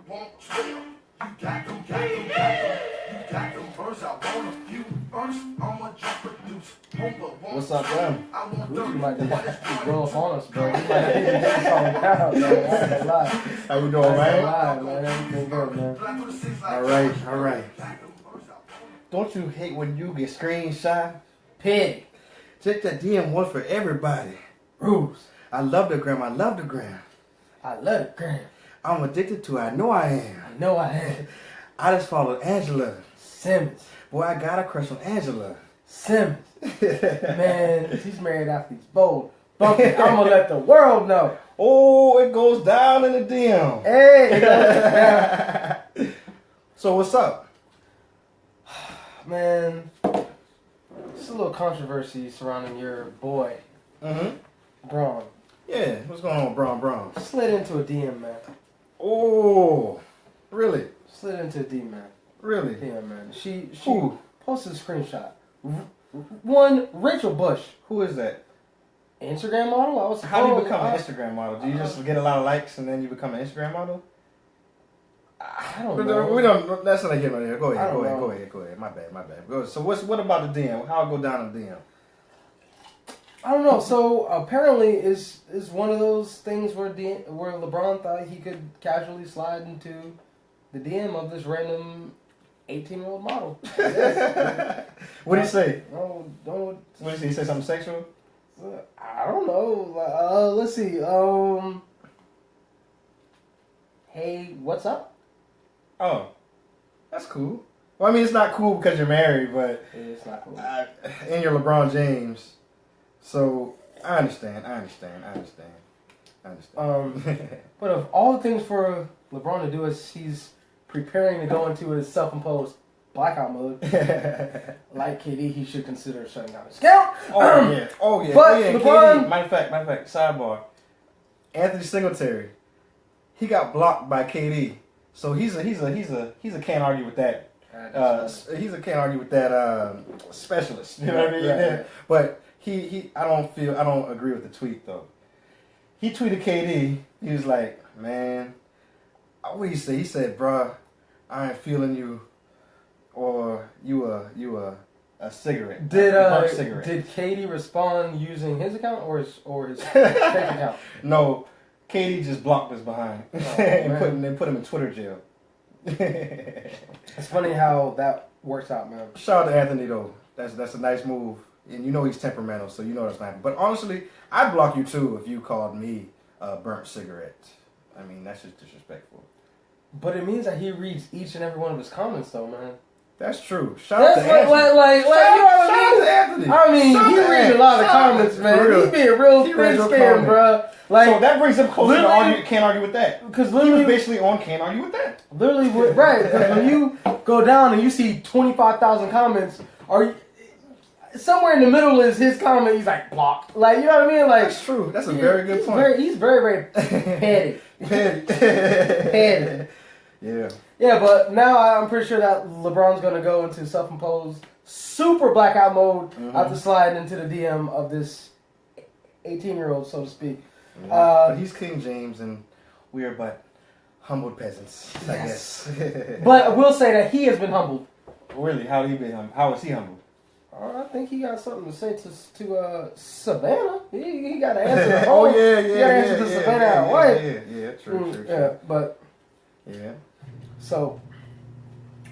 won't swear. You got them birds, I want a few. First, I'ma just produce. What's up, bro? You might just roll up on us, bro. You might have to get something down, man. I ain't gonna lie. How you doing, man? Man. Everything good, man. All right. Don't you hate when you get screenshot? Pig. Check that DM one for everybody. Rules. I love the gram. I love it, Graham. I'm addicted to it. I know I am. I know I am. I just followed Angela. Simmons. Boy, I got a crush on Angela. Simmons. Man, she's married after these bold. Bumpy, I'm gonna let the world know. Oh, it goes down in the DM. Hey, it goes down. So what's up? Man, just a little controversy surrounding your boy, Braun. Yeah, what's going on with Braun? Slid into a DM, man. Oh, really? Slid into a DM, man. Really? Yeah, man. She Who? posted a screenshot. One, Rachael Bush. Who is that? Instagram model? How do you become an Instagram model? Do you just get a lot of likes and then you become an Instagram model? I don't know. We don't. That's not getting on here. Go ahead. Go ahead. My bad. So what about the DM? How it go down in the DM? I don't know. So apparently, is one of those things where LeBron thought he could casually slide into the DM of this random 18-year-old model. What did he say? No, don't. What did he say? He say something sexual? I don't know. Let's see. Hey, what's up? Oh, that's cool. Well, I mean, it's not cool because you're married, but It's not cool. and you're LeBron James. So I understand. But of all the things for LeBron to do is he's preparing to go into his self-imposed blackout mode. Like KD, he should consider shutting down his account. Oh yeah. But LeBron, KD, matter of fact, sidebar. Anthony Singletary, he got blocked by KD, so he's a can't argue with that. He's a can't argue with that specialist. You know what I mean? Right. But I don't agree with the tweet though. He tweeted KD. He was like, man, what did he say? He said, bruh, I ain't feeling you, or you a cigarette. Did cigarette. did KD respond using his account or his fake account? No, KD just blocked us behind and put him in Twitter jail. It's funny how that works out, man. Shout out to Anthony though. That's a nice move, and you know he's temperamental, so you know that's not. But honestly, I'd block you too if you called me a burnt cigarette. I mean, that's just disrespectful. But it means that he reads each and every one of his comments, though, man. That's true. Shout out to Anthony. Shout out to Anthony. I mean, he reads a lot of comments, man. He be a real thick skin, bro. Like, so that brings him closer to argue. Can't argue with that. Because he was basically on can't argue with that. Literally, right? Because when you go down and you see 25,000 comments, somewhere in the middle is his comment. He's like blocked. Like, you know what I mean? Like, that's true. That's a very good point. He's very petty. Petty. Yeah. Yeah, but now I'm pretty sure that LeBron's going to go into self-imposed super blackout mode after sliding into the DM of this 18-year-old, so to speak. But he's King James, and we are but humbled peasants, I guess. But I will say that he has been humbled. Really? How is he humbled? I think he got something to say to Savannah. He got to answer the whole. He got to answer to Savannah. Yeah, true. Yeah, but... Yeah. So,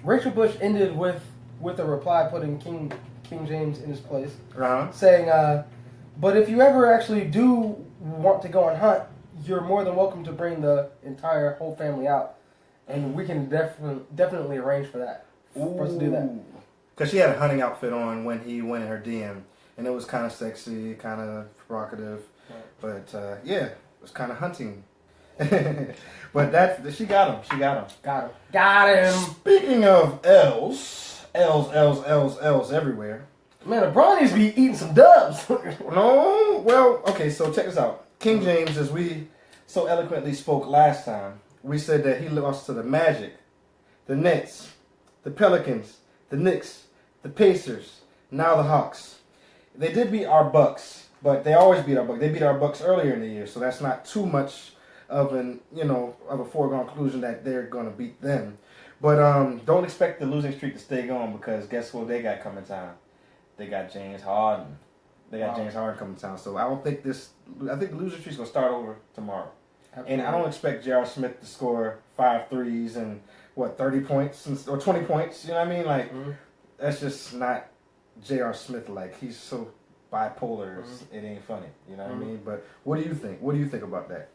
Rachael Bush ended with a reply putting King James in his place, saying, but if you ever actually do want to go and hunt, you're more than welcome to bring the entire whole family out, and we can definitely arrange for that. For us to do that. Because she had a hunting outfit on when he went in her DM, and it was kind of sexy, kind of provocative, but yeah, it was kind of hunting. But she got him. Got him. Speaking of L's everywhere. Man, LeBron needs to be eating some dubs. No, well, okay, so check this out. King James, as we so eloquently spoke last time, we said that he lost to the Magic, the Nets, the Pelicans, the Knicks, the Pacers, now the Hawks. They did beat our Bucks, but they always beat our Bucks. They beat our Bucks earlier in the year, so that's not too much of a foregone conclusion that they're going to beat them. But don't expect the losing streak to stay going because guess what they got coming town? They got James Harden. James Harden coming town. So I don't think I think the losing streak's going to start over tomorrow. Absolutely. And I don't expect J.R. Smith to score 5 threes and 30 points or 20 points. You know what I mean? Like that's just not J.R. Smith. Like he's so bipolar. It ain't funny. You know what I mean? But what do you think? What do you think about that?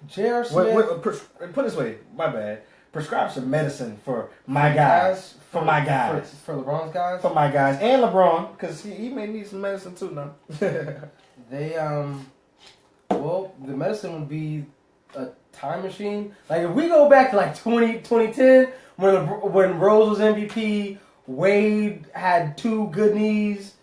J.R. Smith. Put it this way. My bad. Prescribe some medicine for my guys. For my guys. For LeBron's guys. For my guys and LeBron because he may need some medicine too now. They well, the medicine would be a time machine. Like if we go back to like 2010 when Rose was MVP, Wade had 2 good knees.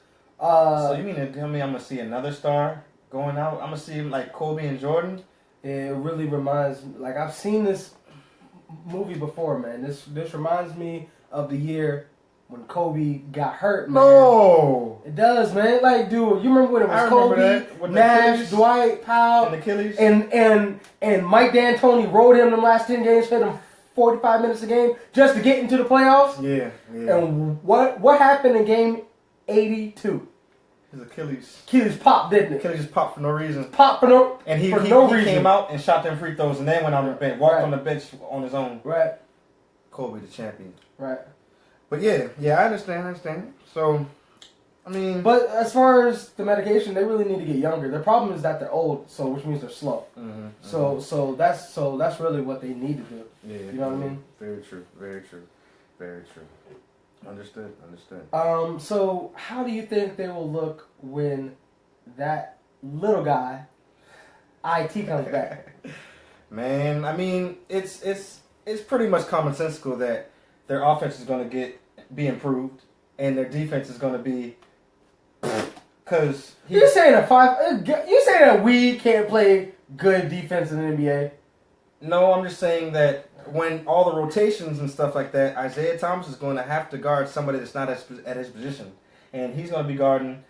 So you mean to tell me I'm gonna see another star going out? I'm gonna see him like Kobe and Jordan. It really reminds me. Like I've seen this movie before, man. This reminds me of the year when Kobe got hurt, man. No! It does, man. Like, dude, you remember when it was Kobe, Nash, Dwight Powell, and Achilles? And Mike D'Antoni rode him the last 10 games, hit him 45 minutes a game just to get into the playoffs? Yeah. And what happened in game 82? His Achilles. Achilles popped, didn't it? Achilles just popped for no reason. And he came out and shot them free throws and then went on the bench, walked on the bench on his own. Right. Kobe the champion. Right. But yeah, I understand. So, I mean... But as far as the medication, they really need to get younger. Their problem is that they're old, so which means they're slow. So that's really what they need to do. Yeah. You know what I mean? Very true. Understood. So how do you think they will look when that little guy, IT, comes back? Man, I mean, it's pretty much commonsensical that their offense is going to be improved and their defense is going to be because you saying that we can't play good defense in the NBA? No, I'm just saying that when all the rotations and stuff like that, Isaiah Thomas is going to have to guard somebody that's not at his position, and he's going to be guarding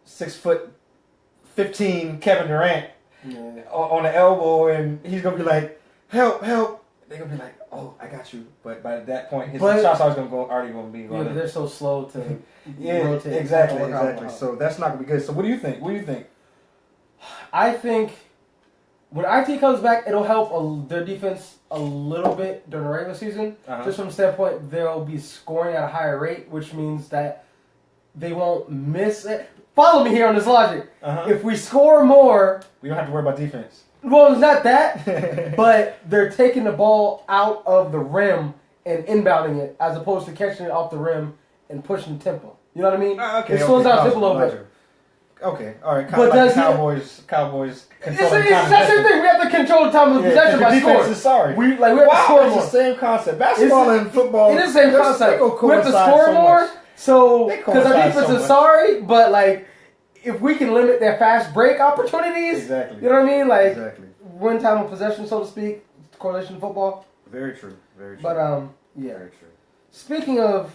6'15" Kevin Durant on the elbow, and he's going to be like, "Help!" They're going to be like, "Oh, I got you." But by that point, his shots already going to be going. Yeah, they're so slow to rotate. Exactly. So that's not going to be good. So what do you think? I think when IT comes back, it'll help their defense a little bit during the regular season. Just from the standpoint, they'll be scoring at a higher rate, which means that they won't miss it. Follow me here on this logic. If we score more... We don't have to worry about defense. Well, it's not that, but they're taking the ball out of the rim and inbounding it, as opposed to catching it off the rim and pushing the tempo. You know what I mean? Okay. It slows down the tempo a little bit. Okay, all right. Kind of like Cowboys control the time. That's the thing. We have to control the time of possession by scoring. Defense is sorry. We have to score more. It's the same concept. Basketball and football. It is the same concept. We have to score more. So because our defense is sorry, but like if we can limit their fast break opportunities, exactly. You know what I mean? Like exactly. One time of possession, so to speak. Correlation to football. Very true. But yeah. Very true. Speaking of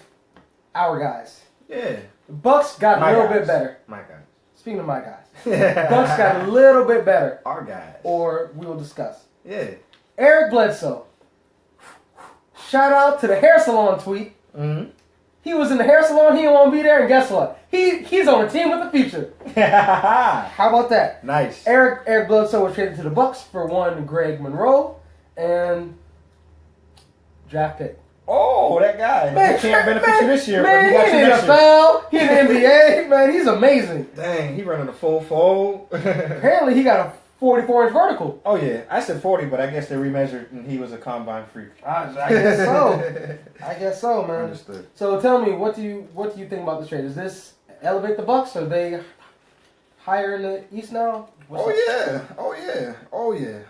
our guys, the Bucks got a little bit better. My guys. Speaking of my guys, Bucks got a little bit better. Our guys. Or we will discuss. Yeah. Eric Bledsoe. Shout out to the hair salon tweet. He was in the hair salon. He didn't want to be there, and guess what? He's on a team with the future. How about that? Nice. Eric Bledsoe was traded to the Bucks for one Greg Monroe and draft pick. Oh, that guy. Man, he can't benefit you this year, man, but he got you next year. NFL, he in the NBA. Man, he's amazing. Dang, he running a full fold. Apparently, he got a 44-inch vertical. Oh, yeah. I said 40, but I guess they remeasured and he was a combine freak. I guess so. I guess so, man. Understood. So tell me, what do you think about the trade? Does this elevate the Bucks? Are they higher in the East now? Oh yeah.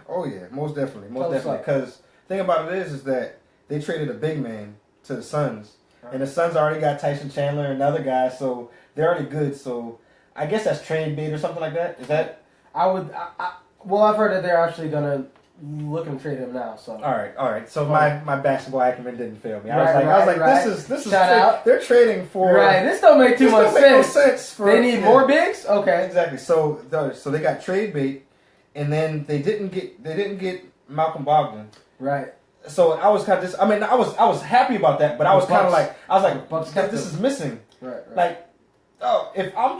Most definitely. Because the thing about it is that they traded a big man to the Suns. Right. And the Suns already got Tyson Chandler and another guy, so they're already good. So I guess that's trade bait or something like that. Is that? Well, I've heard that they're actually gonna look and trade him now. So all right. So my basketball acumen didn't fail me. I was like, this is shout out. They're trading for right. This don't make too much sense. No sense they need more bigs. Okay, exactly. So they got trade bait, and then they didn't get Malcolm Brogdon. Right. So I was kind of I was happy about that, but I was kind of like this is missing. Right. Like, oh, if I'm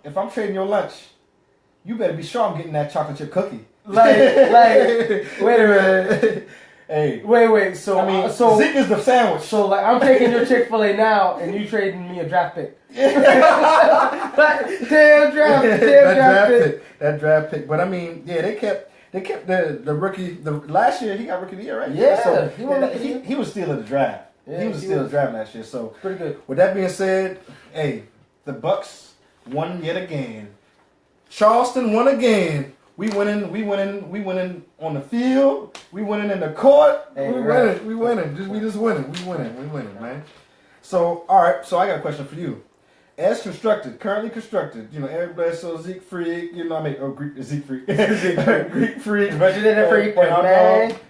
if I'm trading your lunch, you better be sure I'm getting that chocolate chip cookie. Like, wait a minute. Hey, wait. So I mean, Zeke is the sandwich. So like, I'm taking your Chick-fil-A now, and you trading me a draft pick. Damn draft pick. That draft pick. But I mean, yeah, they kept the rookie. The last year he got rookie of the year, right? Yeah. So he was stealing the draft. Yeah, he was stealing the draft last year. So pretty good. With that being said, hey, the Bucks won yet again. Charleston won again. We winning on the field. We winning in the court. Hey, We winning. We just winning. We winning, man. So, all right. So I got a question for you. As currently constructed, Eric Bledsoe, Zeke Freak, Zeke Freak. Greek Freak. But you didn't freak,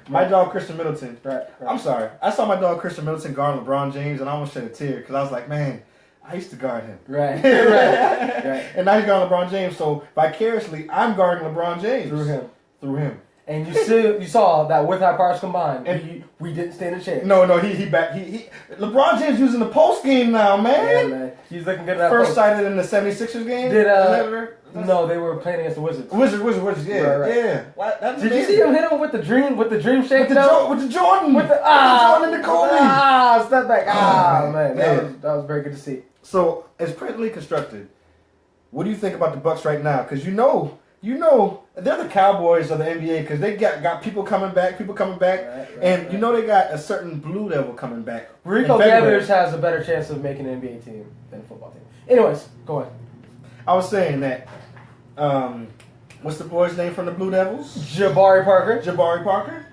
my dog Christian Middleton. Right. I'm sorry. I saw my dog Christian Middleton guard LeBron James, and I almost shed a tear because I was like, man, I used to guard him. Right. And now he's guarding LeBron James, so vicariously, I'm guarding LeBron James. Through him. And you saw that with our parts combined, and we didn't stand a chance. No, he LeBron James using the post game now, man. Yeah, man. He's looking good at that First sighted in the 76ers game. No, they were playing against the Wizards. Wizards, yeah. Right. Yeah. Did you see him hit him with the dream shake? With the Jordan. With the Jordan and the Kobe. Step back. Man. That was very good to see. So, as presently constructed, what do you think about the Bucks right now? Because you know, they're the Cowboys of the NBA because they got people coming back, and you know they got a certain Blue Devil coming back. Rico Gathers has a better chance of making an NBA team than a football team. Anyways, go ahead. I was saying that, what's the boy's name from the Blue Devils? Jabari Parker.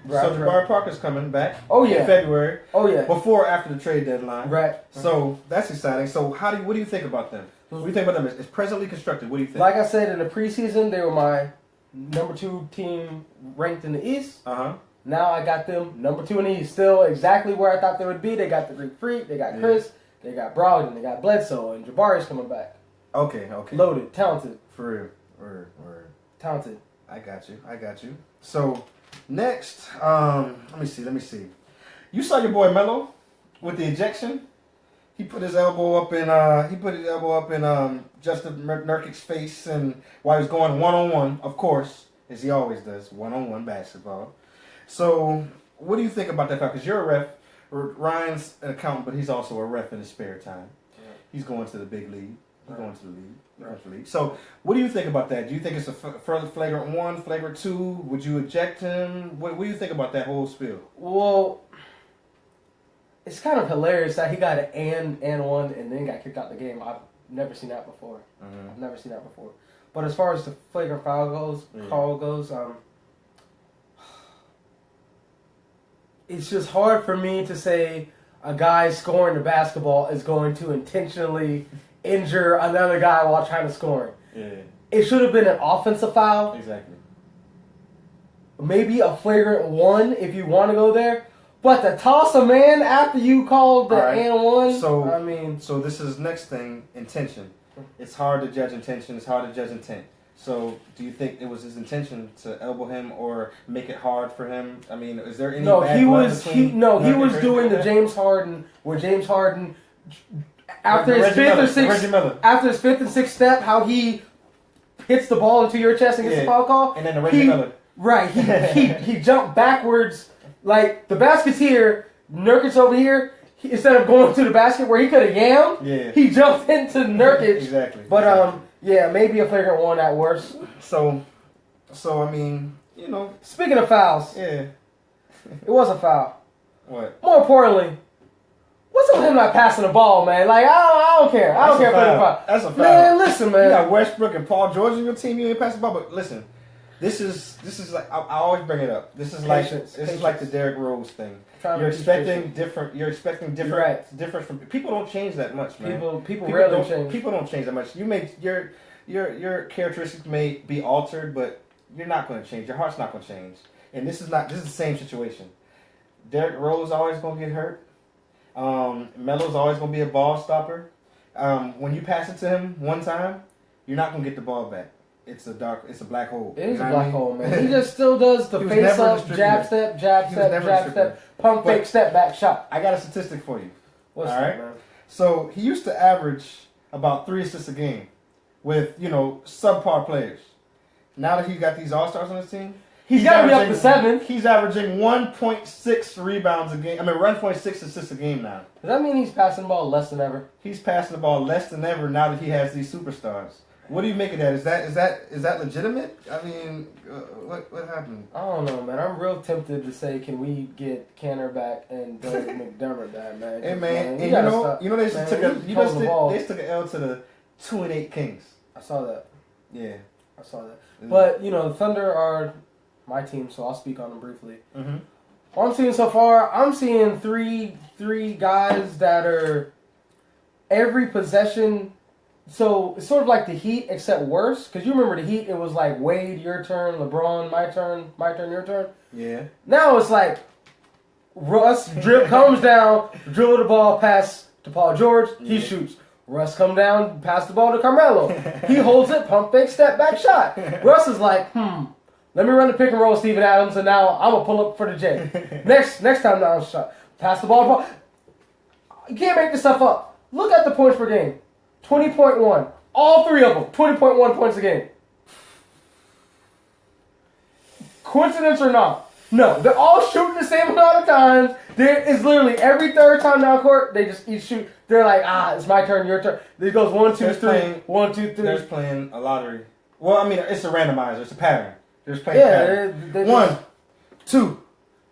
Right, so Jabari Parker's coming back. Oh yeah. In February. Oh yeah. Before or after the trade deadline. Right. So that's exciting. So what do you think about them? What do you think about them? It's presently constructed. What do you think? Like I said in the preseason, they were my number 2 team ranked in the East. Now I got them number 2 in the East. Still exactly where I thought they would be. They got the Greek Freak. They got Chris. They got Brogdon. They got Bledsoe. And Jabari's coming back. Okay. Loaded. Talented. For real. Word. Talented. I got you. So, next, let me see. You saw your boy Melo with the ejection? He put his elbow up in Justin Nurkic's face, and while he was going 1-on-1, of course, as he always does, 1-on-1 basketball. So, what do you think about that fact? Because you're a ref. Ryan's an accountant, but he's also a ref in his spare time. Yeah. He's going to the big league. He's going to the league. So, what do you think about that? Do you think it's a further flagrant 1, flagrant 2? Would you eject him? What do you think about that whole spiel? Well, it's kind of hilarious that he got an and 1 and then got kicked out the game. I've never seen that before. But as far as the flagrant foul goes, it's just hard for me to say a guy scoring the basketball is going to intentionally injure another guy while trying to score. Yeah. It should have been an offensive foul. Exactly. Maybe a flagrant 1 if you want to go there. But to toss a man after you called the and 1, So this is next thing, intention. It's hard to judge intention. It's hard to judge intent. So do you think it was his intention to elbow him or make it hard for him? I mean, is there any bad blood between he was doing the James Harden, where James Harden after his fifth and sixth step, how he hits the ball into your chest and gets the foul call. And then the Reggie Miller. Right. He jumped backwards. Like, the basket's here, Nurkic over here. Instead of going to the basket where he could have yammed, he jumped into Nurkic. Exactly. But, maybe a flagrant 1 at worst. So I mean, Speaking of fouls. Yeah. It was a foul. What? More importantly, what's up with him not passing the ball, man? Like, I don't care. I don't care if it's a foul. That's a foul. Man, listen, man. You got Westbrook and Paul George in your team. You ain't passing the ball, but listen. This is like I always bring it up. This is like the Derrick Rose thing. You're expecting different. Right. Different from people. Don't change that much, man. People rarely change. People don't change that much. You may your characteristics may be altered, but you're not going to change. Your heart's not going to change. And this is the same situation. Derrick Rose always going to get hurt. Melo's always going to be a ball stopper. When you pass it to him one time, you're not going to get the ball back. it's a black hole. It is a black hole, man. He just still does the face up, jab step, jab step, pump fake, step back shot. I got a statistic for you. What's all right, man? So he used to average about 3 assists a game with subpar players. Now that he got these all-stars on his team, he's got to be up to 7. He's averaging 1.6 rebounds a game. 1.6 assists a game now. Does that mean he's passing the ball less than ever? He's passing the ball less than ever now that he has these superstars. What do you make of that? Is that legitimate? I mean, what happened? I don't know, man. I'm real tempted to say, can we get Canner back and Doug McDermott back, man? Hey, man, they took an L to the 2-8 Kings. I saw that. Yeah, I saw that. But the Thunder are my team, so I'll speak on them briefly. Mm-hmm. What I'm seeing so far, I'm seeing three guys that are every possession. So it's sort of like the Heat, except worse. Because you remember the Heat, it was like Wade, your turn, LeBron, my turn, your turn. Yeah. Now it's like Russ comes down, dribble the ball, pass to Paul George, he shoots. Russ come down, pass the ball to Carmelo. He holds it, pump fake, step back shot. Russ is like, let me run the pick and roll with Steven Adams, and now I'm going to pull up for the J. Next time down shot. Pass the ball to Paul. You can't make this stuff up. Look at the points per game. 20.1. All 3 of them. 20.1 points a game. Coincidence or not? No. They're all shooting the same amount of times. There is literally every third time down court, they just each shoot. They're like, it's my turn, your turn. It goes 1, 2, 3. 1, 2, 3. They're playing a lottery. Well, it's a randomizer. It's a pattern. They're just playing pattern. They're 1, 2,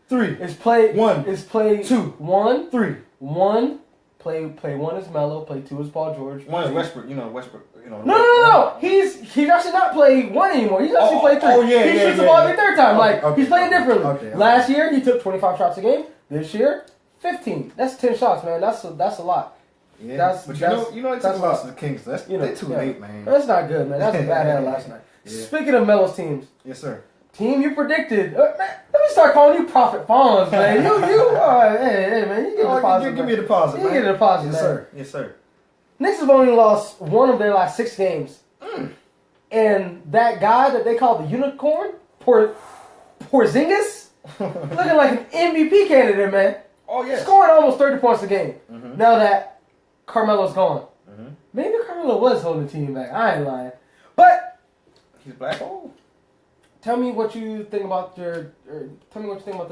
3. It's play 1. It's play 2, 1, 3. 1. Play 1 is Melo. Play 2 is Paul George. 1 is Westbrook. Westbrook. No. He's actually not play 1 anymore. He's actually play 3. He shoots the ball every third time. He's playing differently. Okay. Last year he took 25 shots a game. This year, 15. That's 10 shots, man. That's a lot. Yeah. But you know, it took a loss to the Kings. That's too late, man. That's not good, man. That's a bad hand last night. Yeah. Speaking of Melo's teams. Yes, sir. Team you predicted. Man, let me start calling you Prophet Fawns, man. Hey, man. You get a deposit. Give me a deposit, man. You get a deposit, yes, man. Sir. Yes, sir. Knicks have only lost 1 of their last 6 games. And that guy that they call the unicorn, Porziņģis, looking like an MVP candidate, man. Oh, yeah. Scoring almost 30 points a game. Mm-hmm. Now that Carmelo's gone. Mm-hmm. Maybe Carmelo was holding the team back. I ain't lying. But he's black hole. Tell me what you think about the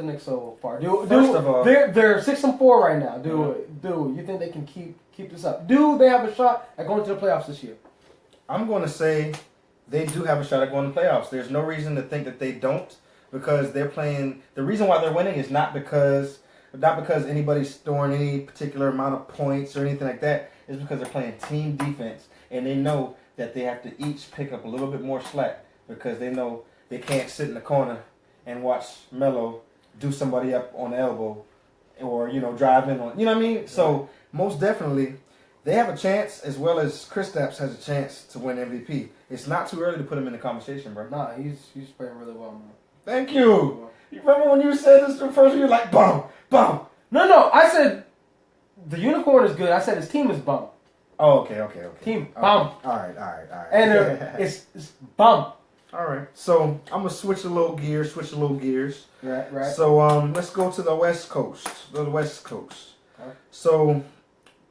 Knicks so far. First of all, they're 6-4 right now. Do you think they can keep this up? Do they have a shot at going to the playoffs this year? I'm going to say they do have a shot at going to the playoffs. There's no reason to think that they don't, because they're playing. The reason why they're winning is not because anybody's scoring any particular amount of points or anything like that. It's because they're playing team defense, and they know that they have to each pick up a little bit more slack, because they know they can't sit in the corner and watch Melo do somebody up on the elbow or, drive in on. You know what I mean? So, most definitely, they have a chance, as well as Kristaps has a chance to win MVP. It's not too early to put him in the conversation, bro. Nah, he's playing really well, man. Thank you. You remember when you said this the first year, like, bum. No, I said the unicorn is good. I said his team is bum. Oh, okay. Team, bum. All right. And it's bum. All right, so I'm gonna switch a little gears. Right. So let's go to the West Coast. Right. So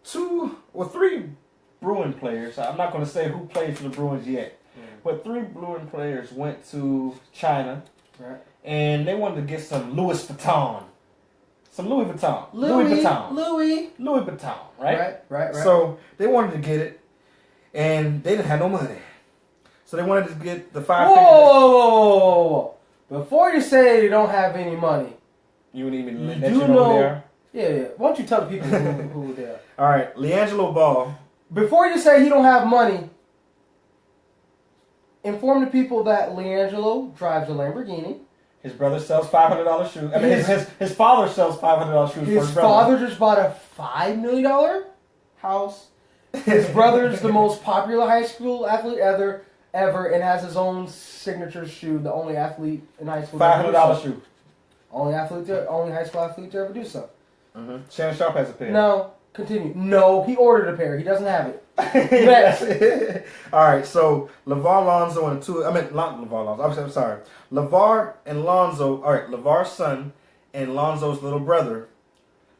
3 Bruin players. I'm not gonna say who played for the Bruins yet, but 3 Bruin players went to China, right? And they wanted to get some Louis Vuitton, Louis Vuitton, right? Right. So they wanted to get it, and they didn't have no money. So they wanted to get the 5 figures. Whoa! Before you say you don't have any money, you need me to let you know who they are? Yeah. Why don't you tell the people who they are? All right, LiAngelo Ball. Before you say he don't have money, inform the people that LiAngelo drives a Lamborghini. His brother sells $500 shoes. I mean, his father sells $500 shoes. His father just bought a $5 million house. His brother's the most popular high school athlete ever, and has his own signature shoe. The only athlete in high school. $500 shoe. Only high school athlete to ever do so. Mm-hmm. Shannon Sharp has a pair. No, Continue. No, he ordered a pair. He doesn't have it. Next. All right, so LeVar, Lonzo, and LeVar Lonzo. I'm sorry. LeVar and Lonzo. All right, LeVar's son and Lonzo's little brother,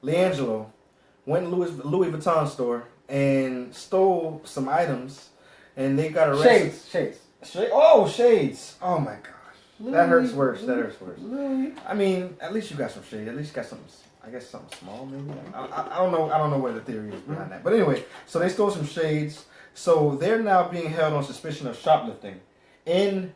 LiAngelo, went to Louis Vuitton store and stole some items, and they got arrested. Shades. Shades. Oh my gosh. Louis, That hurts worse. Louis. I mean, at least you got some shade. At least you got something. I guess something small, maybe. I don't know. I don't know what the theory is behind that. But anyway, so they stole some shades. So they're now being held on suspicion of shoplifting in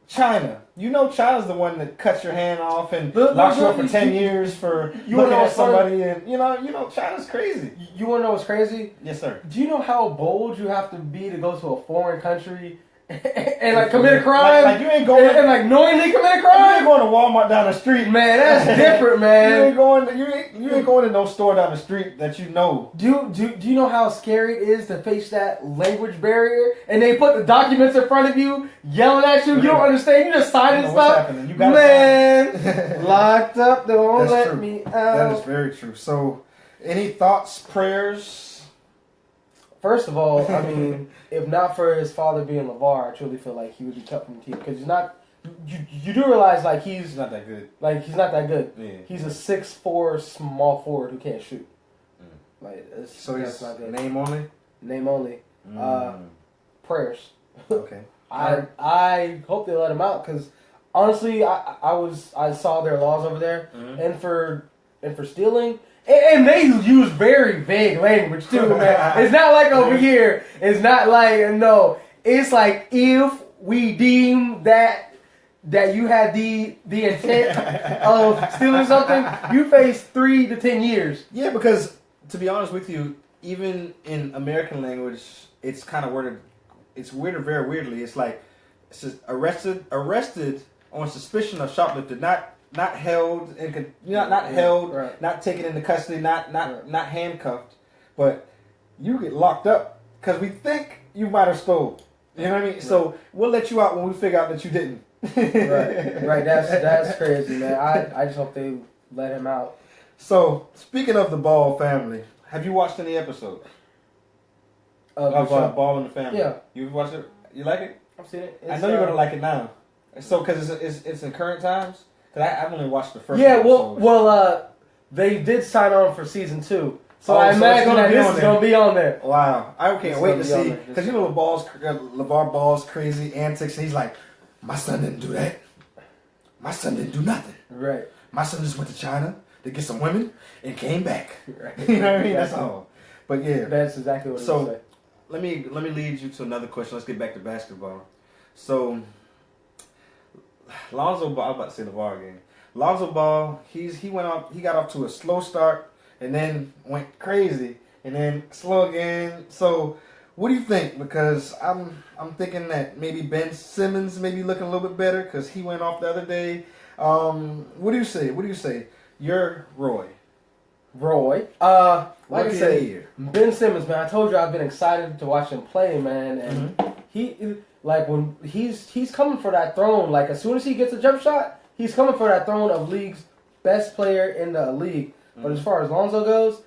China. You know, China's the one that cuts your hand off and locks you up for 10 years for looking at somebody. And you know, China's crazy. You want to know what's crazy? Yes, sir. Do you know how bold you have to be to go to a foreign country and like commit a crime? Like you ain't going and like knowingly commit a You crime? ain't going to Walmart down the street, Man, that's different, man. You ain't going to no store down the street that you know. Do you know how scary it is to face that language barrier? And they put the documents in front of you, yelling at you. You don't understand. You just signing stuff. What's happening? You got man, locked up. They won't let me out. That is very true. So, any thoughts, prayers? First of all, I mean, if not for his father being LeVar, I truly feel like he would be cut from the team because he's not. You do realize like he's not that good. Like he's not that good. Yeah. He's a 6'4" small forward who can't shoot. Like so that's he's not good. Name only. Name only. Prayers. Okay. I hope they let him out because honestly, I saw their laws over there, and for stealing. And they use very vague language too, man. It's not like over here. It's not like no. It's like if we deem that you had the intent of stealing something, you face 3 to 10 years. Yeah, because to be honest with you, even in American language, it's kind of worded. It's worded very weirdly. It's like it says arrested on suspicion of shoplifting, not held and not held, right. Not taken into custody, not handcuffed, but you get locked up because we think you might have stole. You know what I mean? Right. So we'll let you out when we figure out that you didn't. Right. That's crazy, man. I just hope they let him out. So speaking of the Ball family, have you watched any episodes of Ball in the Family? Yeah. You've watched it. You like it? I've seen it. I know you're gonna like it now. So because it's in current times. Because I've only watched the first. Yeah, well, they did sign on for season 2, so I imagine that this is gonna be on there. Wow, I can't wait to see. Because you know LeVar Ball's crazy antics, and he's like, "My son didn't do that. My son didn't do nothing. Right. My son just went to China to get some women and came back. Right. You know what I mean? That's all. But yeah, that's exactly what. So let me lead you to another question. Let's get back to basketball. So. Lonzo Ball, I was about to say LeVar again. Lonzo Ball, he got off to a slow start and then went crazy and then slow again. So, what do you think? Because I'm thinking that maybe Ben Simmons may be looking a little bit better because he went off the other day. What do you say? You're Roy. Like I said, Ben Simmons, man. I told you I've been excited to watch him play, man, and he. Like when he's coming for that throne, like as soon as he gets a jump shot, he's coming for that throne of league's best player in the league. But as far as Lonzo goes,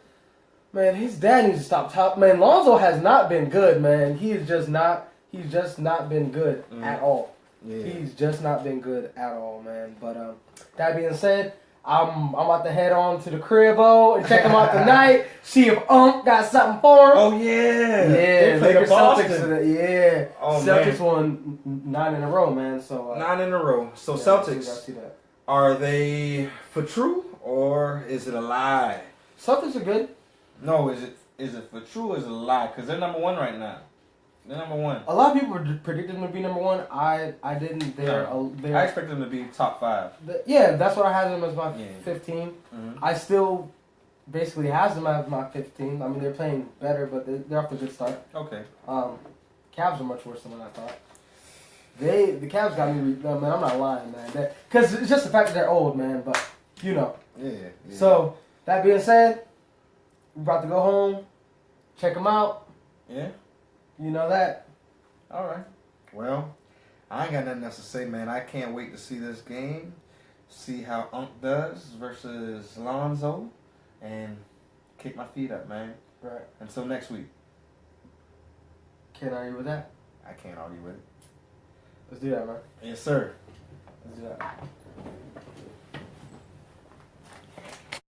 man, his dad needs to stop top. Man, Lonzo has not been good, man. He's just not been good at all. Yeah. He's just not been good at all, man. But that being said, I'm about to head on to the crib-o and check him out tonight. See if got something for him. Oh yeah, they played the Celtics. Celtics won 9 in a row, man. So 9 in a row. So yeah, Celtics, I see that. Are they for true or is it a lie? Celtics are good. No, is it for true or is it a lie? Because they're number 1 right now. They're number 1. A lot of people predicted them to be number 1. I didn't. I expect them to be top 5. That's what I had them as my 15. I still basically has them as my 15. I mean, they're playing better, but they're off to a good start. Okay. Cavs are much worse than what I thought. The Cavs got me. Man, I'm not lying, man. Because it's just the fact that they're old, man. But you know. Yeah. So that being said, we're about to go home, check them out. Yeah. You know that. All right. Well, I ain't got nothing else to say, man. I can't wait to see this game, see how does versus Lonzo, and kick my feet up, man. Right. Until next week. Can't argue with that. I can't argue with it. Let's do that, man. Yes, sir. Let's do that.